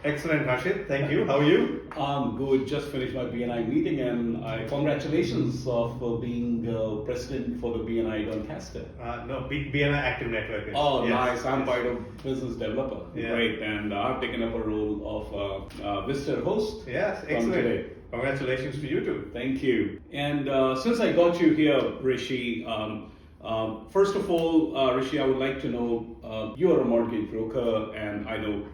Excellent, Harshit. Thank you. How are you? I'm good. Just finished my BNI meeting, and congratulations of being president for the BNI Doncaster. No, BNI Active Network. Oh, Yes, nice! I'm yes. part of business developer. Yeah. Great, and I've taken up a role of visitor host. Yes, from excellent. today. Congratulations to you too. Thank you. And since I got you here, Rishi, first of all, Rishi, I would like to know you are a mortgage broker, and I know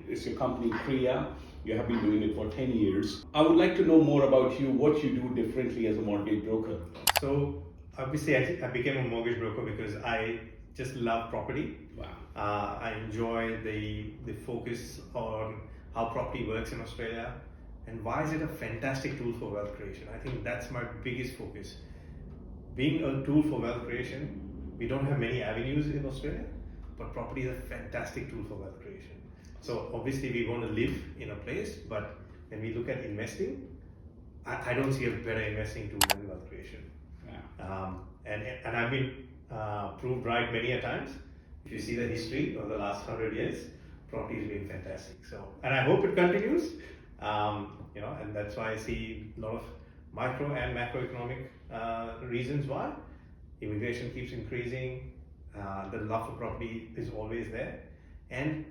it's your company Kria. You have been doing it for 10 years. I would like to know more about you, what you do differently as a mortgage broker. So obviously, I became a mortgage broker because I just love property. Wow. I enjoy the focus on how property works in Australia, and why is it a fantastic tool for wealth creation. I think that's my biggest focus. Being a tool for wealth creation, we don't have many avenues in Australia, but property is a fantastic tool for wealth creation. So obviously we want to live in a place, but when we look at investing, I don't see a better investing tool than wealth creation. Yeah. And I've been proved right many a times. If you see the history of the last 100 years, property has been fantastic. So, and I hope it continues. And that's why I see a lot of micro and macroeconomic reasons why. Immigration keeps increasing, the love for property is always there, and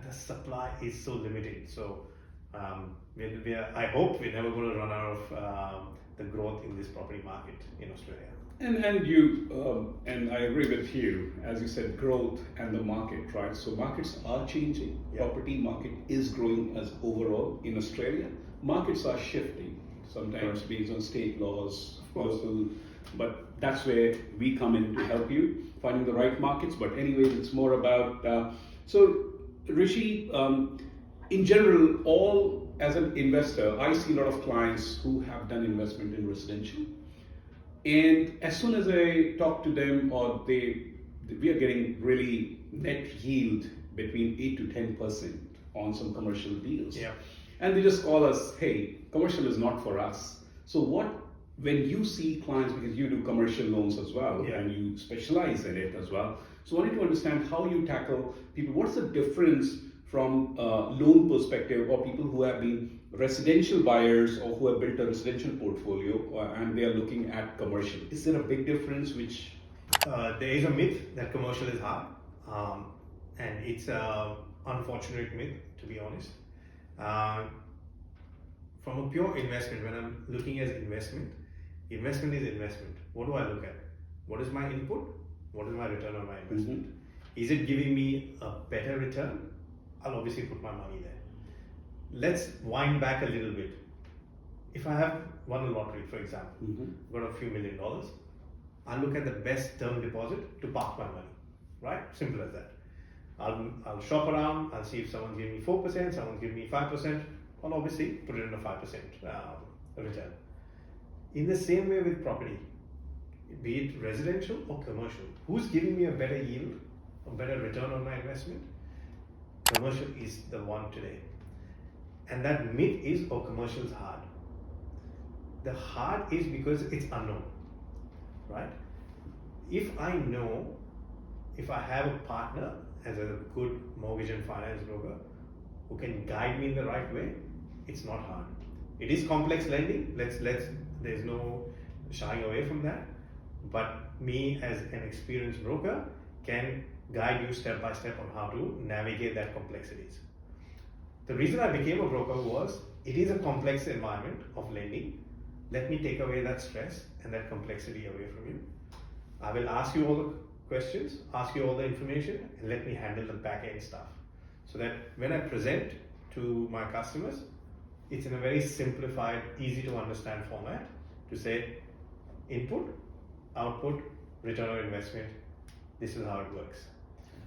the supply is so limited. So I hope we're never going to run out of the growth in this property market in Australia. And I agree with you, as you said, growth and the market, right? So markets are changing. Yeah. Property market is growing as overall in Australia. Markets are shifting, sometimes based on state laws, Of course. local, but that's where we come in to help you finding the right markets. But anyways, it's more about so Rishi, in general, all as an investor, I see a lot of clients who have done investment in residential. And as soon as I talk to them, we are getting really net yield between 8 to 10% on some commercial deals. Yeah. And they just call us, hey, commercial is not for us. So when you see clients, because you do commercial loans as well, Yeah. and you specialize in it as well. So I wanted to understand how you tackle people. What's the difference from a loan perspective, or people who have been residential buyers or who have built a residential portfolio and they are looking at commercial? Is there a big difference which? There is a myth that commercial is hard, and it's an unfortunate myth, to be honest. From a pure investment, when I'm looking at investment is investment. What do I look at? What is my input? What is my return on my investment? Mm-hmm. Is it giving me a better return? I'll obviously put my money there. Let's wind back a little bit. If I have won a lottery, for example, got a few $1 million, I'll look at the best term deposit to park my money, right? Simple as that. I'll shop around, I'll see if someone's giving me 4%, someone's giving me 5%, I'll obviously put it in a 5% return. In the same way with property, be it residential or commercial, who's giving me a better yield, a better return on my investment? Commercial is the one today. And that myth is, oh, commercial is hard. The hard is because it's unknown, right? If I have a partner as a good mortgage and finance broker who can guide me in the right way, it's not hard. It is complex lending. There's no shying away from that. But me as an experienced broker can guide you step by step on how to navigate that complexities. The reason I became a broker was, it is a complex environment of lending. Let me take away that stress and that complexity away from you. I will ask you all the questions, ask you all the information, and let me handle the back end stuff. So that when I present to my customers, it's in a very simplified, easy to understand format to say input, output, return on investment. This is how it works.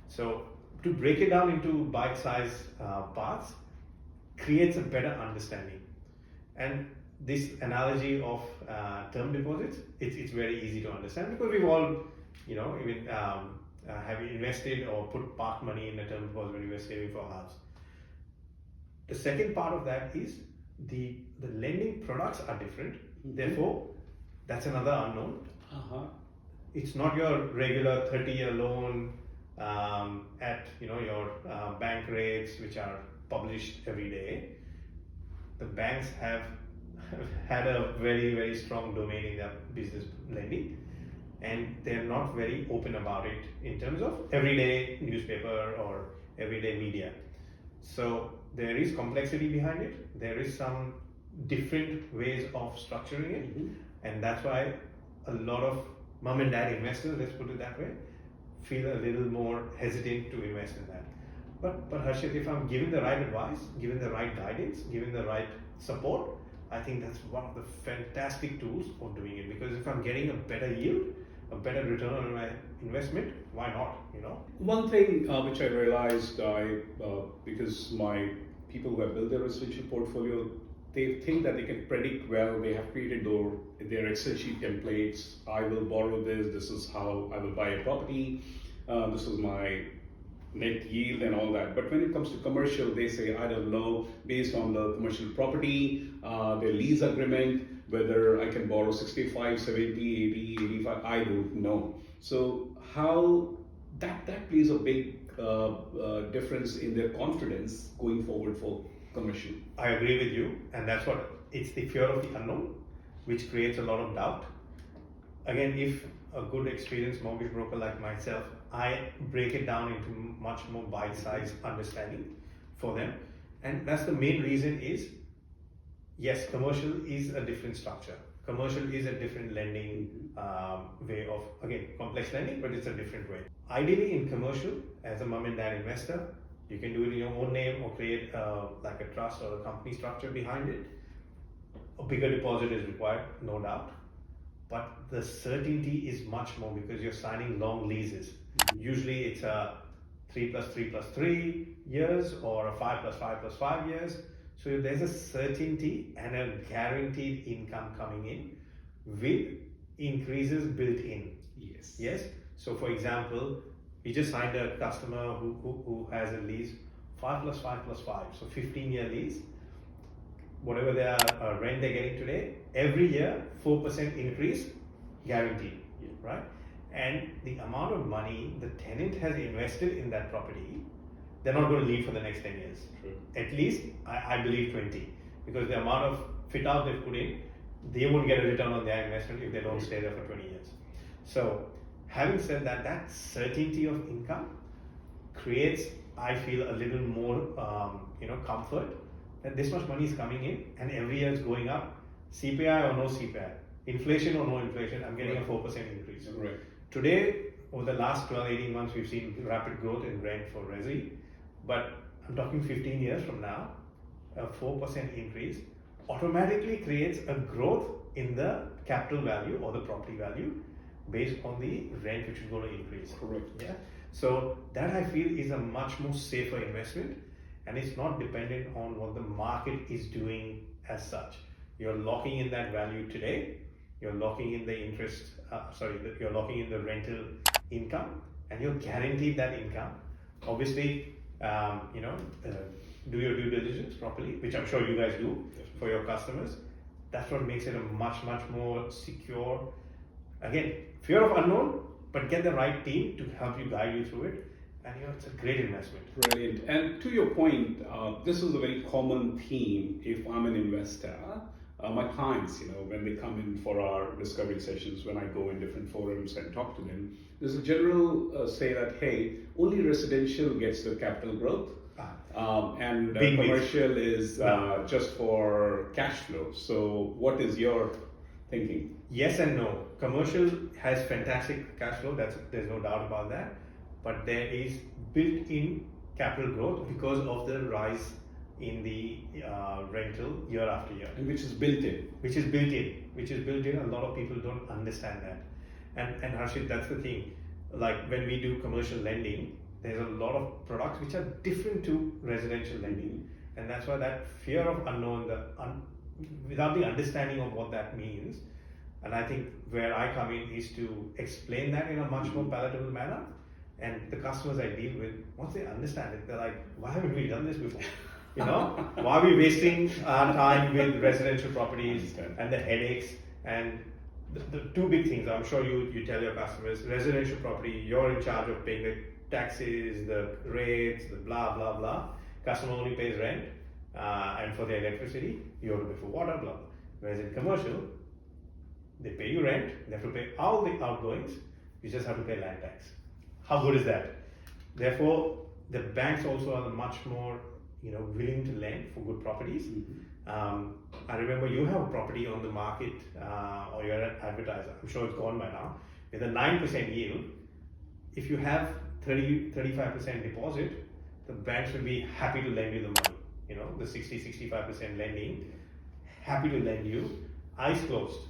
So to break it down into bite-sized parts creates a better understanding. And this analogy of term deposits, it's very easy to understand because we've all, even have invested or put park money in a term deposit when we were saving for a house. The second part of that is the lending products are different. Therefore, that's another unknown. It's not your regular 30-year loan at your bank rates, which are published every day. The banks have had a very, very strong domain in their business lending, and they're not very open about it in terms of everyday newspaper or everyday media. So there is complexity behind it. There is some different ways of structuring it, and that's why a lot of mom and dad investors, let's put it that way, feel a little more hesitant to invest in that. But Harshit, if I'm given the right advice, given the right guidance, given the right support, I think that's one of the fantastic tools of doing it. Because if I'm getting a better yield, a better return on my investment, why not? One thing which I realized, because my people who have built their residential portfolio, they think that they can predict well. They have created their Excel sheet templates. I will borrow this. This is how I will buy a property. This is my net yield and all that. But when it comes to commercial, they say, I don't know, based on the commercial property, their lease agreement, whether I can borrow 65, 70, 80, 85, I don't know. So how that plays a big difference in their confidence going forward for commercial. I agree with you, and that's what it's the fear of the unknown, which creates a lot of doubt. Again, if a good experienced mortgage broker like myself, I break it down into much more bite-sized understanding for them, and that's the main reason is, yes, commercial is a different structure. Commercial is a different lending way of, again, complex lending, but it's a different way. Ideally in commercial, as a mom and dad investor, you can do it in your own name or create like a trust or a company structure behind it. A bigger deposit is required, no doubt. But the certainty is much more because you're signing long leases. Usually it's a 3 plus 3 plus 3 years or a 5 plus 5 plus 5 years. So there's a certainty and a guaranteed income coming in with increases built in. Yes. So for example, we just signed a customer who has a lease 5 plus 5 plus 5, so 15-year lease. Whatever their rent they're getting today, every year 4% increase guaranteed, right? And the amount of money the tenant has invested in that property, they're not going to leave for the next 10 years. True. At least I believe 20, because the amount of fit out they've put in, they won't get a return on their investment if they don't stay there for 20 years. So having said that, that certainty of income creates, I feel, a little more comfort that this much money is coming in and every year it's going up, CPI or no CPI, inflation or no inflation, I'm getting a 4% increase. Right. Today, over the last 12, 18 months, we've seen rapid growth in rent for Resi, but I'm talking 15 years from now, a 4% increase automatically creates a growth in the capital value or the property value based on the rent which is going to increase. Correct. Yeah. So that I feel is a much more safer investment, and it's not dependent on what the market is doing as such. You're locking in that value today. You're locking in the interest. You're locking in the rental income, and you're guaranteed that income. Obviously, do your due diligence properly, which I'm sure you guys do for your customers. That's what makes it a much more secure. Again, fear of unknown, but get the right team to help you guide you through it, and it's a great investment. Brilliant. And to your point, this is a very common theme. If I'm an investor, my clients, when they come in for our discovery sessions, when I go in different forums and talk to them, there's a general say that, hey, only residential gets the capital growth, and commercial is just for cash flow. So what is your thinking? Yes and no. Commercial has fantastic cash flow, there's no doubt about that, but there is built-in capital growth because of the rise in the rental year after year. And which is built in. Which is built in. A lot of people don't understand that. And Harshit, that's the thing. Like when we do commercial lending, there's a lot of products which are different to residential lending. And that's why that fear of unknown, without the understanding of what that means, and I think where I come in is to explain that in a much more palatable manner. And the customers I deal with, once they understand it, they're like, why haven't we done this before? Why are we wasting our time with residential properties and the headaches? And the two big things, I'm sure you tell your customers, residential property, you're in charge of paying the taxes, the rates, the blah, blah, blah. customer only pays rent and for the electricity, you have to pay for water, blah, blah. Whereas in commercial, they pay you rent, they have to pay all the outgoings, you just have to pay land tax. How good is that? Therefore, the banks also are much more, willing to lend for good properties. I remember you have a property on the market, or you're an advertiser, I'm sure it's gone by now, with a 9% yield. If you have 35% deposit, the banks will be happy to lend you the money. The 65% lending, happy to lend you, eyes closed,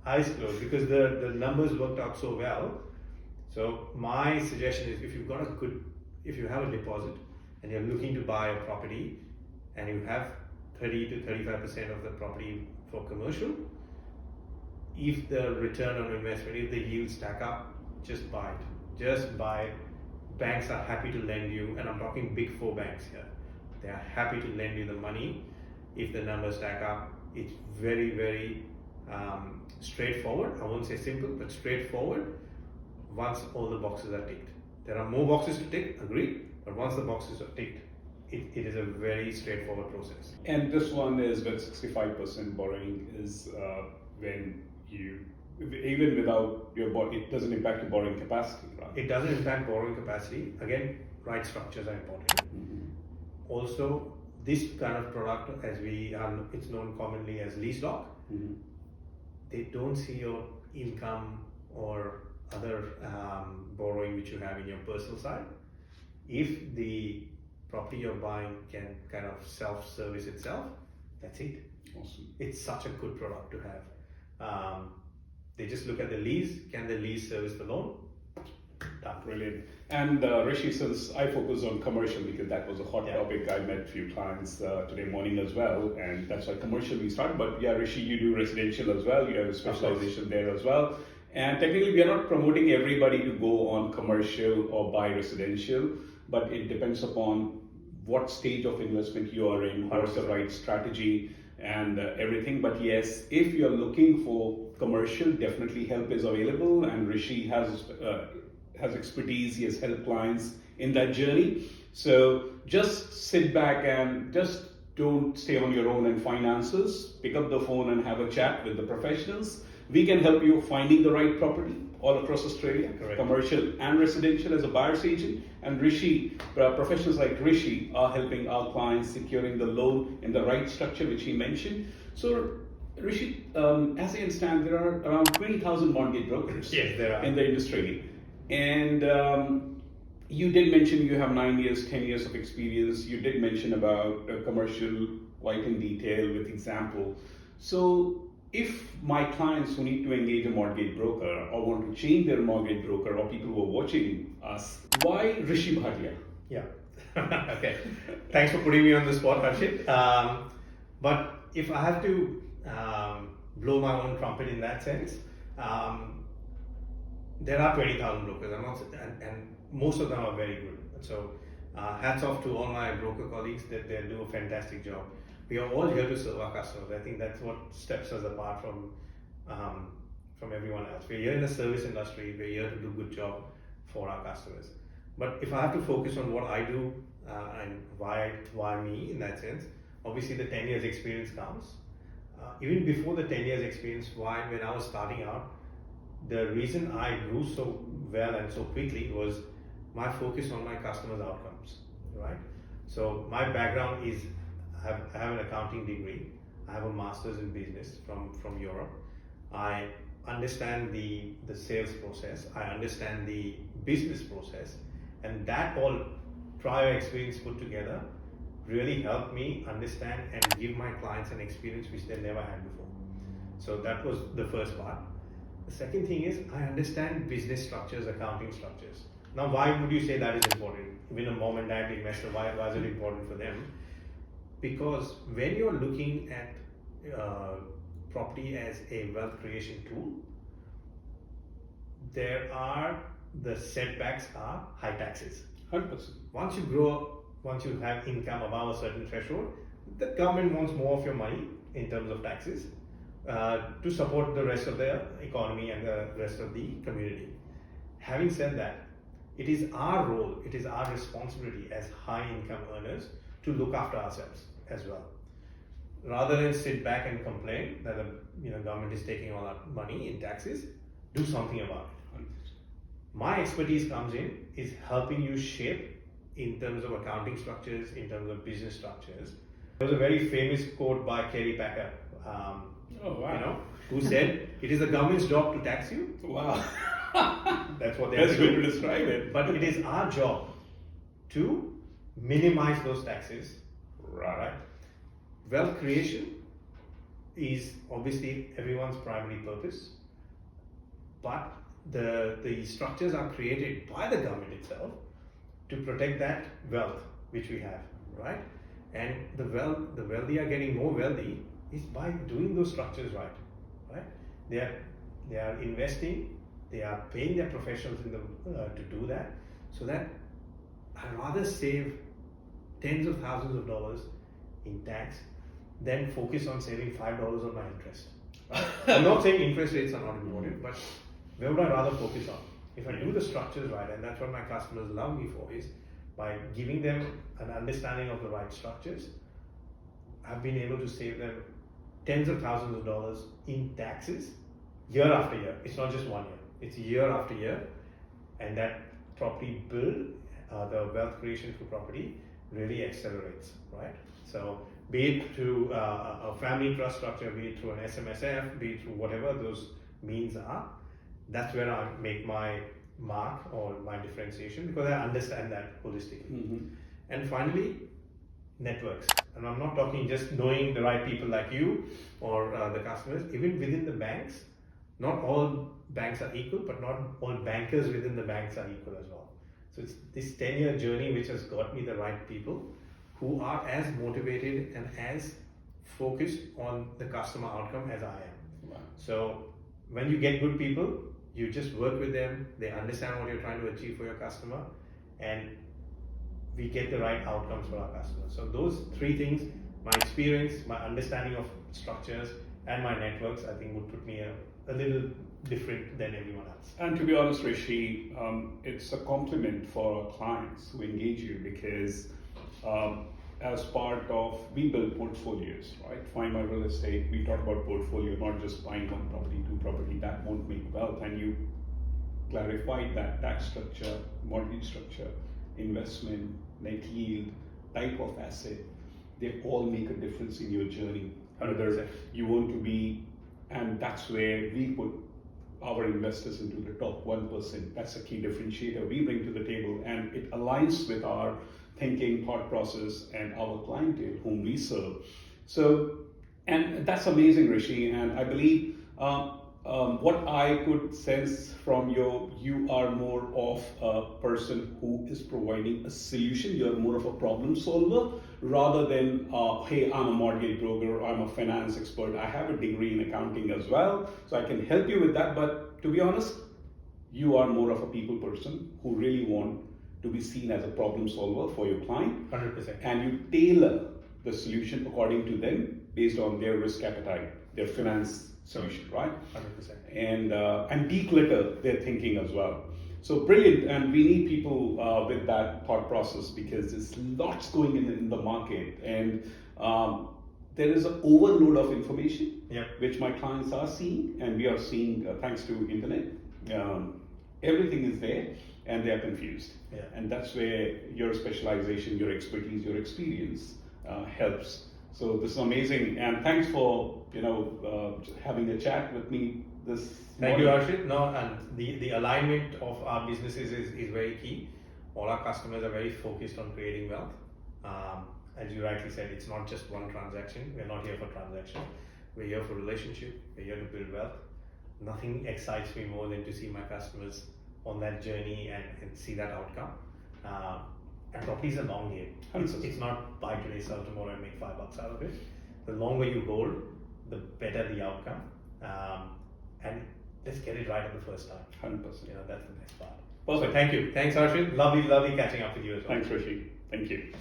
because the numbers worked out so well. So my suggestion is, if you have a deposit and you're looking to buy a property and you have 30 to 35% of the property for commercial, if the return on investment, if the yields stack up, just buy it. Just buy it. Banks are happy to lend you, and I'm talking big four banks here. They are happy to lend you the money if the numbers stack up. It's very, very straightforward. I won't say simple, but straightforward once all the boxes are ticked. There are more boxes to tick, agreed, but once the boxes are ticked, it is a very straightforward process. And this one is when 65% borrowing is when you, even without your it doesn't impact your borrowing capacity, right? It doesn't impact borrowing capacity. Again, right structures are important. Also, this kind of product, as it's known commonly as lease lock, they don't see your income or other borrowing which you have in your personal side. If the property you're buying can kind of self-service itself, that's it. Awesome. It's such a good product to have. They just look at the lease. Can the lease service the loan? Done. Brilliant. And Rishi, since I focus on commercial because that was a hot topic, I met a few clients today morning as well, and that's why commercial we started. But yeah, Rishi, you do residential as well. You have a specialization there as well. And technically, we are not promoting everybody to go on commercial or buy residential, but it depends upon what stage of investment you are in, what's the right strategy and everything. But yes, if you're looking for commercial, definitely help is available, and Rishi has expertise. He has helped clients in that journey. So just sit back and just don't stay on your own in finances. Pick up the phone and have a chat with the professionals. We can help you finding the right property all across Australia, correct, commercial and residential as a buyer's agent. And Rishi, professionals like Rishi are helping our clients securing the loan in the right structure, which he mentioned. So Rishi, as I understand, there are around 20,000 mortgage brokers in the industry. And you did mention you have 9 years, 10 years of experience. You did mention about commercial quite in detail with example. So if my clients who need to engage a mortgage broker or want to change their mortgage broker, or people who are watching us, why Rishi Bhatia? Yeah. Okay. Thanks for putting me on the spot, Harshit. But if I have to blow my own trumpet in that sense, there are 20,000 brokers, and most of them are very good. So hats off to all my broker colleagues that they do a fantastic job. We are all here to serve our customers. I think that's what steps us apart from everyone else. We're here in the service industry. We're here to do a good job for our customers. But if I have to focus on what I do and why me in that sense, obviously the 10 years experience counts. Even before the 10 years experience, when I was starting out, the reason I grew so well and so quickly was my focus on my customers' outcomes, right? So my background is, I have an accounting degree. I have a master's in business from Europe. I understand the sales process. I understand the business process, and that all prior experience put together really helped me understand and give my clients an experience which they never had before. So that was the first part. The second thing is, I understand business structures, accounting structures. Now, why would you say that is important? Even a mom and dad investor, why is it important for them? Because when you're looking at property as a wealth creation tool, the setbacks are high taxes. 100%. Once you grow, once you have income above a certain threshold, the government wants more of your money in terms of taxes to support the rest of the economy and the rest of the community. Having said that, it is our role, it is our responsibility as high income earners to look after ourselves as well. Rather than sit back and complain that the government is taking all our money in taxes, do something about it. My expertise comes in is helping you shape in terms of accounting structures, in terms of business structures. There was a very famous quote by Kria Mortgages, who said, "It is the government's job to tax you." Wow. That's what they That's have good to to do. describe it. But it is our job to minimize those taxes. Right. Wealth creation is obviously everyone's primary purpose, but the structures are created by the government itself to protect that wealth which we have, right? And the wealthy are getting more wealthy is by doing those structures right? They are investing, they are paying their professionals to do that, so that I'd rather save tens of thousands of dollars in tax than focus on saving $5 on my interest. I'm not saying interest rates are not important, but where would I rather focus on? If I do the structures right, and that's what my customers love me for, is by giving them an understanding of the right structures, I've been able to save them tens of thousands of dollars in taxes year after year. It's not just 1 year, it's year after year. And that property build, the wealth creation through property really accelerates, right? So be it through a family trust structure, be it through an SMSF, be it through whatever those means are, that's where I make my mark or my differentiation, because I understand that holistically. Mm-hmm. And finally, networks. And I'm not talking just knowing the right people like you or the customers. Even within the banks, not all banks are equal, but not all bankers within the banks are equal as well. So it's this 10-year journey which has got me the right people who are as motivated and as focused on the customer outcome as I am. Wow. So when you get good people, you just work with them, they understand what you're trying to achieve for your customer, and we get the right outcomes for our customers. So those three things, my experience, my understanding of structures, and my networks, I think would put me a little different than everyone else. And to be honest, Rishi, it's a compliment for our clients who engage you, because as part of, we build portfolios, right? Find My Real Estate, we talk about portfolio, not just buying one property, two property, that won't make wealth. And you clarified that tax structure, mortgage structure, investment, net yield, type of asset, they all make a difference in your journey. Whether you want to be, and that's where we put our investors into the top 1%. That's a key differentiator we bring to the table, and it aligns with our thinking, thought process, and our clientele whom we serve. So, and that's amazing, Rishi. And I believe what I could sense from you are more of a person who is providing a solution. You're more of a problem solver rather than, hey, I'm a mortgage broker, I'm a finance expert, I have a degree in accounting as well, so I can help you with that. But to be honest, you are more of a people person who really want to be seen as a problem solver for your client. 100%. And you tailor the solution according to them based on their risk appetite, their finance solution, right? 100%. And declutter their thinking as well. So brilliant, and we need people with that thought process, because there's lots going in the market, and there is an overload of information, which my clients are seeing, and we are seeing thanks to internet. Everything is there, and they are confused. And that's where your specialization, your expertise, your experience helps. So this is amazing, and thanks for having a chat with me this Thank you, morning. Harshit. No, and the alignment of our businesses is very key. All our customers are very focused on creating wealth. As you rightly said, it's not just one transaction. We're not here for transaction. We're here for relationship. We're here to build wealth. Nothing excites me more than to see my customers on that journey and see that outcome. And property is a long game. It's not buy today, sell tomorrow, and make $5 out of it. The longer you hold, the better the outcome. And let's get it right at the first time. 100%. That's the next part. Perfect. So thank you. Thanks, Harshit. Lovely catching up with you as well. Thanks, Rishi. Thank you.